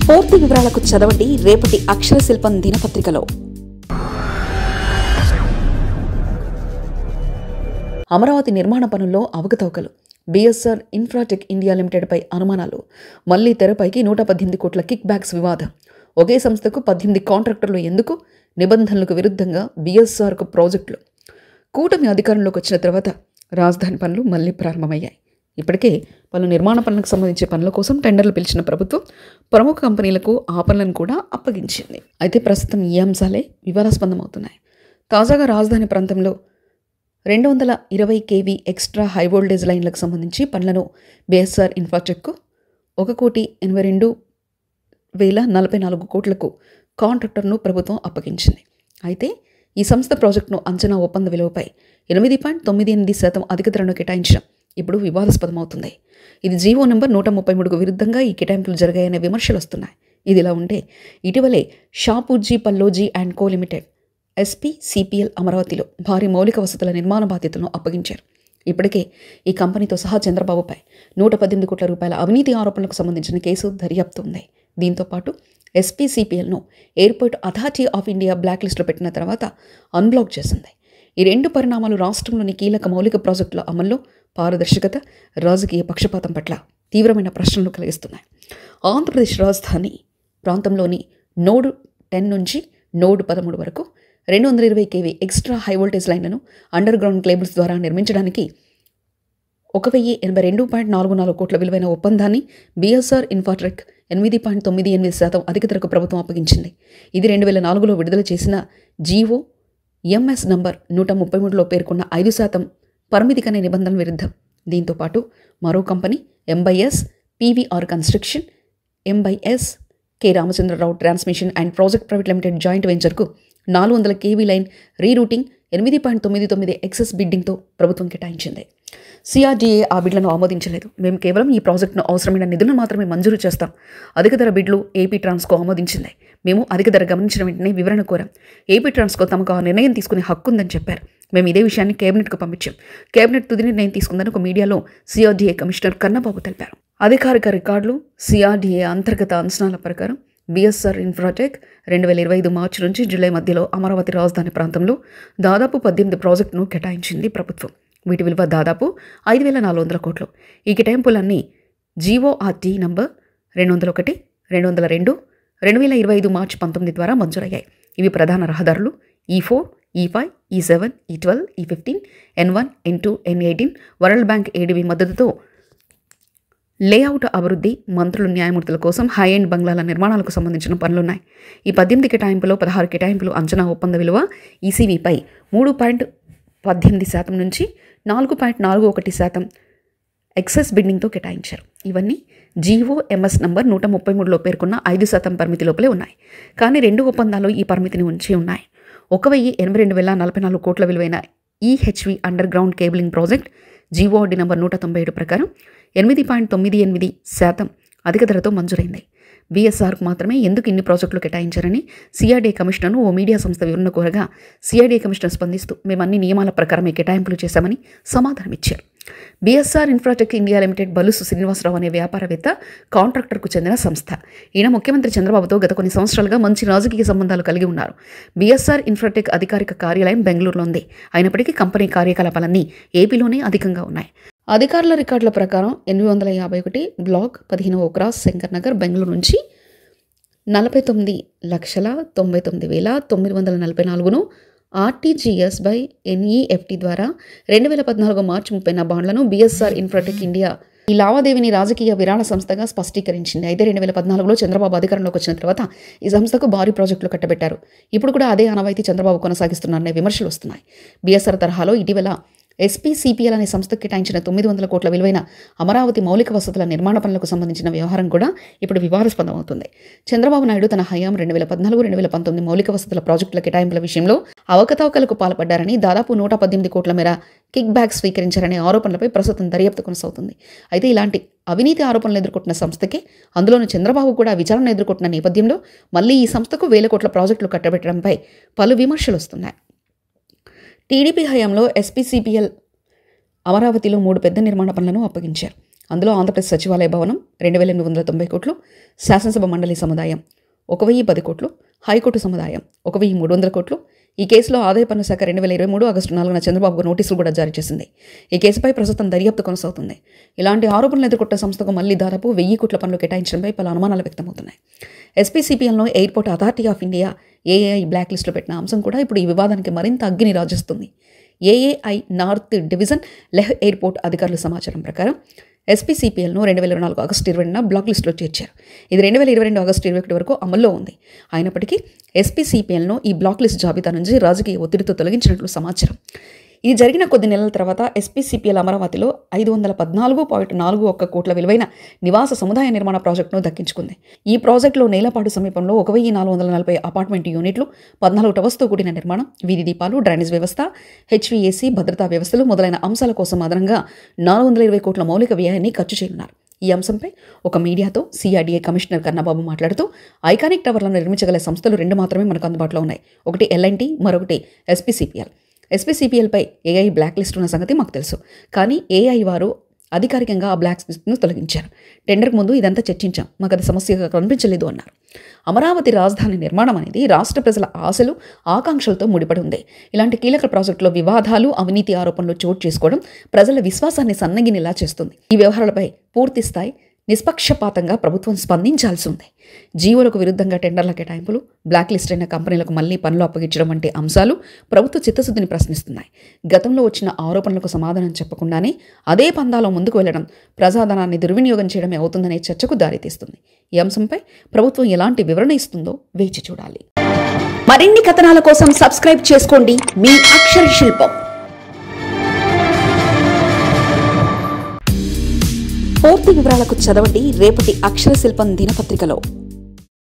పూర్తి వివరాలకు చదవండి రేపటి అక్షర శిల్పం దినపత్రికలో. అమరావతి నిర్మాణ పనుల్లో అవకతవకలు, బీఎస్ఆర్ ఇన్ఫ్రాటెక్ ఇండియా లిమిటెడ్పై అనుమానాలు, మళ్లీ తెరపైకి 118 కోట్ల కిక్ బ్యాక్స్ వివాదం, ఒకే సంస్థకు 18 కాంట్రాక్టర్లు ఎందుకు, నిబంధనలకు విరుద్ధంగా బీఎస్ఆర్కు ప్రాజెక్టులు. కూటమి అధికారంలోకి వచ్చిన తర్వాత రాజధాని పనులు మళ్లీ ప్రారంభమయ్యాయి. ఇప్పటికే పలు నిర్మాణ పనులకు సంబంధించిన పనుల కోసం టెండర్లు పిలిచిన ప్రభుత్వం ప్రముఖ కంపెనీలకు ఆ పనులను కూడా అప్పగించింది. అయితే ప్రస్తుతం ఈ అంశాలే వివాదాస్పదమవుతున్నాయి. తాజాగా రాజధాని ప్రాంతంలో 220 kV ఎక్స్ట్రా హై వోల్టేజ్ లైన్లకు సంబంధించి పనులను బీఎస్ఆర్ ఇన్ఫ్రాటెక్కు 1,82,044 కోట్లకు కాంట్రాక్టర్ను ప్రభుత్వం అప్పగించింది. అయితే ఈ సంస్థ ప్రాజెక్టును అంచనా ఒప్పంద విలువపై 8.98% అధిక ధరను కేటాయించడం ఇప్పుడు వివాదాస్పదమవుతుంది. ఇది జీవో నెంబర్ 133కు విరుద్ధంగా ఈ కేటాయింపులు జరిగాయనే విమర్శలు వస్తున్నాయి. ఇదిలా ఉంటే ఇటీవలే Shapoorji Pallonji and Co limited SPCPL అమరావతిలో భారీ మౌలిక వసతుల నిర్మాణ బాధ్యతలను అప్పగించారు. ఇప్పటికే ఈ కంపెనీతో సహా చంద్రబాబుపై 118 కోట్ల రూపాయల అవినీతి ఆరోపణలకు సంబంధించిన కేసు దర్యాప్తు ఉంది. దీంతోపాటు SPCPLను airport authority of India black లిస్టులో పెట్టిన తర్వాత అన్బ్లాక్ చేసింది. ఈ రెండు పరిణామాలు రాష్ట్రంలోని కీలక మౌలిక ప్రాజెక్టుల అమల్లో పారదర్శకత, రాజకీయ పక్షపాతం పట్ల తీవ్రమైన ప్రశ్నలు కలిగిస్తున్నాయి. ఆంధ్రప్రదేశ్ రాజధాని ప్రాంతంలోని నోడ్ 10 నుంచి నోడ్ 13 వరకు 220 kV ఎక్స్ట్రా హై వోల్టేజ్ లైన్లను అండర్ గ్రౌండ్ కేబుల్స్ ద్వారా నిర్మించడానికి 1,082.44 కోట్ల విలువైన ఒప్పందాన్ని బీఎస్ఆర్ ఇన్ఫ్రాటెక్ 8.98% అధిక ధరకు ప్రభుత్వం అప్పగించింది. ఇది 2004లో విడుదల చేసిన జీవో MS నంబర్ 133లో పేర్కొన్న 5% పరిమితి కనే నిబంధనల విరుద్ధం. దీంతోపాటు మరో company M/S PVR construction, M/S K Ramachandrarao transmission and project private limited joint వెంచర్కు 400 kV లైన్ రీరూటింగ్ 8.99 ఎక్సెస్ బిడ్డింగ్తో ప్రభుత్వం కేటాయించింది. CRDA ఆ బిడ్లను ఆమోదించలేదు. మేము కేవలం ఈ ప్రాజెక్టును అవసరమైన నిధులను మాత్రమే మంజూరు చేస్తాం. అధిక ధర బిడ్లు ఏపీ ట్రాన్స్కో ఆమోదించింది. మేము అధిక ధర గమనించిన వెంటనే వివరణ కోరాం. ఏపీ ట్రాన్స్కో తమకు ఆ నిర్ణయం తీసుకునే హక్కు ఉందని చెప్పారు. మేము ఇదే విషయాన్ని కేబినెట్కు పంపించాం. కేబినెట్ తుది నిర్ణయం తీసుకుందని ఒక మీడియాలో CRDA కమిషనర్ కన్నబాబు తెలిపారు. అధికారిక రికార్డులు, CRDA అంతర్గత అంచనాల ప్రకారం బీఎస్ఆర్ ఇన్ఫ్రాటెక్ 2025 మార్చి నుంచి జూలై మధ్యలో అమరావతి రాజధాని ప్రాంతంలో దాదాపు 18 ప్రాజెక్టును కేటాయించింది ప్రభుత్వం. వీటి విలువ దాదాపు 5,400 కోట్లు. ఈ కేటాయింపులన్నీ GORT నంబర్ 201, 202, 2025 మార్చి 19 ద్వారా మంజూరయ్యాయి. ఇవి ప్రధాన రహదారులు E4, E5, E7, E12, E15, N1, N2, N18, world bank ADB మద్దతుతో లేఅవుట్ అభివృద్ధి, మంత్రులు, న్యాయమూర్తుల కోసం హై ఎండ్ బంగ్లాల నిర్మాణాలకు సంబంధించిన పనులున్నాయి. ఈ 18 కేటాయింపులో 16 కేటాయింపులు అంచనా ఒప్పంద విలువ ECVపై 3.18% నుంచి 4.41% ఎక్సెస్ బిడ్డింగ్తో కేటాయించారు. ఇవన్నీ జీవో MS నంబర్ 133లో పేర్కొన్న 5% పరిమితి లోపలే ఉన్నాయి. కానీ రెండు ఒప్పందాలు ఈ పరిమితిని ఉంచి ఉన్నాయి. 1,082,044 కోట్ల విలువైన EHV under ground cabling project GORD number 197 ప్రకారం 8.98% అధిక ధరతో మంజూరైంది. బీఎస్ఆర్కు మాత్రమే ఎందుకు ఇన్ని ప్రాజెక్టులు కేటాయించారని CRDA కమిషనర్ను ఓ మీడియా సంస్థ వివరణ కోరగా CRDA కమిషనర్ స్పందిస్తూ మేము అన్ని నియమాల ప్రకారమే కేటాయింపులు చేశామని సమాధానమిచ్చారు. BSR infratech India limited Balusu Srinivasarao అనే వ్యాపారవేత్త, కాంట్రాక్టర్కు చెందిన సంస్థ. ఈయన ముఖ్యమంత్రి చంద్రబాబుతో గత కొన్ని సంవత్సరాలుగా మంచి రాజకీయ సంబంధాలు కలిగి ఉన్నారు. బీఎస్ఆర్ ఇన్ఫ్రాటెక్ అధికారిక కార్యాలయం బెంగళూరులో ఉంది. అయినప్పటికీ కంపెనీ కార్యకలాపాలన్నీ ఏపీలోనే అధికంగా ఉన్నాయి. అధికారుల రికార్డుల ప్రకారం 851 బ్లాక్ 15వ క్రాస్ శంకర్ నగర్ బెంగళూరు నుంచి 49,99,944ను RTGS బై NEFT ద్వారా 2014 మార్చి 30న బాండ్లను బీఎస్ఆర్ ఇన్ఫ్రాటెక్ ఇండియా ఈ లావాదేవీని రాజకీయ విరాళ సంస్థగా స్పష్టీకరించింది. అయితే 2014లో చంద్రబాబు అధికారంలోకి వచ్చిన తర్వాత ఈ సంస్థకు భారీ ప్రాజెక్టులు కట్టబెట్టారు. ఇప్పుడు కూడా అదే ఆనవాయితీ చంద్రబాబు కొనసాగిస్తున్నారనే విమర్శలు వస్తున్నాయి. బీఎస్ఆర్ తరహాలో ఇటీవల SPCPL అనే సంస్థకు కేటాయించిన 900 కోట్ల విలువైన అమరావతి మౌలిక వసతుల నిర్మాణ పనులకు సంబంధించిన వ్యవహారం కూడా ఇప్పుడు వివాదాస్పదమవుతుంది. చంద్రబాబు నాయుడు తన హయాం 2014-2019 మౌలిక వసతుల ప్రాజెక్టుల కేటాయింపుల విషయంలో అవకతవకలకు పాల్పడ్డారని, దాదాపు 118 కోట్ల మేర కిక్ బ్యాక్ స్వీకరించారనే ఆరోపణలపై ప్రస్తుతం దర్యాప్తు కొనసాగుతుంది. అయితే ఇలాంటి అవినీతి ఆరోపణలు ఎదుర్కొంటున్న సంస్థకే, అందులోనూ చంద్రబాబు కూడా విచారణ ఎదుర్కొంటున్న నేపథ్యంలో మళ్లీ ఈ సంస్థకు 1000 కోట్ల ప్రాజెక్టులు కట్టబెట్టడంపై పలు విమర్శలు వస్తున్నాయి. టీడీపీ హయాంలో SPCPL అమరావతిలో 3 పెద్ద నిర్మాణ పనులను అప్పగించారు. అందులో ఆంధ్రప్రదేశ్ సచివాలయ భవనం 2,890 కోట్లు, శాసనసభ మండలి సముదాయం 1,010 కోట్లు, హైకోర్టు సముదాయం 1,300 కోట్లు. ఈ కేసులో ఆదాయ పన్ను శాఖ 2023 ఆగస్టు 4న చంద్రబాబుకు నోటీసులు కూడా జారీ చేసింది. ఈ కేసుపై ప్రస్తుతం దర్యాప్తు కొనసాగుతుంది. ఇలాంటి ఆరోపణలు ఎదుర్కొంటున్న సంస్థకు మళ్లీ దాదాపు 1000 కోట్ల పన్నులు కేటాయించడంపై పలు అనుమానాలు వ్యక్తమవుతున్నాయి. ఎస్పీసీపీఎల్ను airport authority of India AAI black లిస్టులో పెట్టిన అంశం కూడా ఇప్పుడు ఈ వివాదానికి మరింత అగ్గిని రాజేస్తుంది. AAI north division Leh airport అధికారుల సమాచారం ప్రకారం ఎస్పీసీపీఎల్ను 2024 ఆగస్టు 20న బ్లాక్ లిస్టులో చేర్చారు. ఇది 2022 ఆగస్టు 21 వరకు అమల్లో ఉంది. అయినప్పటికీ ఎస్పీసీపీఎల్ను ఈ బ్లాక్ లిస్ట్ జాబితా నుంచి రాజకీయ ఒత్తిడితో తొలగించినట్లు సమాచారం. ఇది జరిగిన కొద్ది నెలల తర్వాత ఎస్పీసీపీఎల్ అమరావతిలో 514.41 కోట్ల విలువైన నివాస సముదాయ నిర్మాణ ప్రాజెక్టును దక్కించుకుంది. ఈ ప్రాజెక్టులో నేలపాడు సమీపంలో 1,440 అపార్ట్మెంట్ యూనిట్లు, 14 టవర్స్తో కూడిన నిర్మాణం, వీధి దీపాలు, డ్రైనేజ్ వ్యవస్థ, హెచ్వీఏసీ, భద్రతా వ్యవస్థలు మొదలైన అంశాల కోసం అదనంగా 420 కోట్ల మౌలిక వ్యయాన్ని ఖర్చు చేయనున్నారు. ఈ అంశంపై ఒక మీడియాతో సిఆర్డీఏ కమిషనర్ కన్నబాబు మాట్లాడుతూ, ఐకానిక్ టవర్లను నిర్మించగల సంస్థలు 2 మాత్రమే మనకు అందుబాటులో ఉన్నాయి. ఒకటి ఎల్ఎన్టీ, మరొకటి ఎస్పీసీపీఎల్. ఎస్పీసీపీఎల్పై ఏఐ బ్లాక్ లిస్ట్ ఉన్న సంగతి మాకు తెలుసు. కానీ ఏఐ వారు అధికారికంగా ఆ బ్లాక్ లిస్ట్ను తొలగించారు. టెండర్కు ముందు ఇదంతా చర్చించాం, మాకు అది సమస్యగా కనిపించలేదు అన్నారు. అమరావతి రాజధాని నిర్మాణం అనేది రాష్ట్ర ప్రజల ఆశలు, ఆకాంక్షలతో ముడిపడి ఉంది. ఇలాంటి కీలక ప్రాజెక్టులో వివాదాలు, అవినీతి ఆరోపణలు చోటు చేసుకోవడం ప్రజల విశ్వాసాన్ని సన్నగినేలా చేస్తుంది. ఈ వ్యవహారాలపై పూర్తి స్థాయి నిష్పక్షపాతంగా ప్రభుత్వం స్పందించాల్సి ఉంది. జీవోలకు విరుద్ధంగా టెండర్ల కేటాయింపులు, బ్లాక్ లిస్ట్ అయిన కంపెనీలకు మళ్లీ పనులు అప్పగించడం వంటి అంశాలు ప్రభుత్వ చిత్తశుద్ధిని ప్రశ్నిస్తున్నాయి. గతంలో వచ్చిన ఆరోపణలకు సమాధానం చెప్పకుండానే అదే పందాలో ముందుకు వెళ్లడం ప్రజాధనాన్ని దుర్వినియోగం చేయడమే అవుతుందనే చర్చకు దారితీస్తుంది. ఈ అంశంపై ప్రభుత్వం ఎలాంటి వివరణ ఇస్తుందో వేచి చూడాలి. మరిన్ని కథనాల కోసం సబ్స్క్రైబ్ చేసుకోండి మీ అక్షర శిల్పం. పూర్తి వివరాలకు చదవండి రేపటి అక్షర శిల్పం దినపత్రికలో.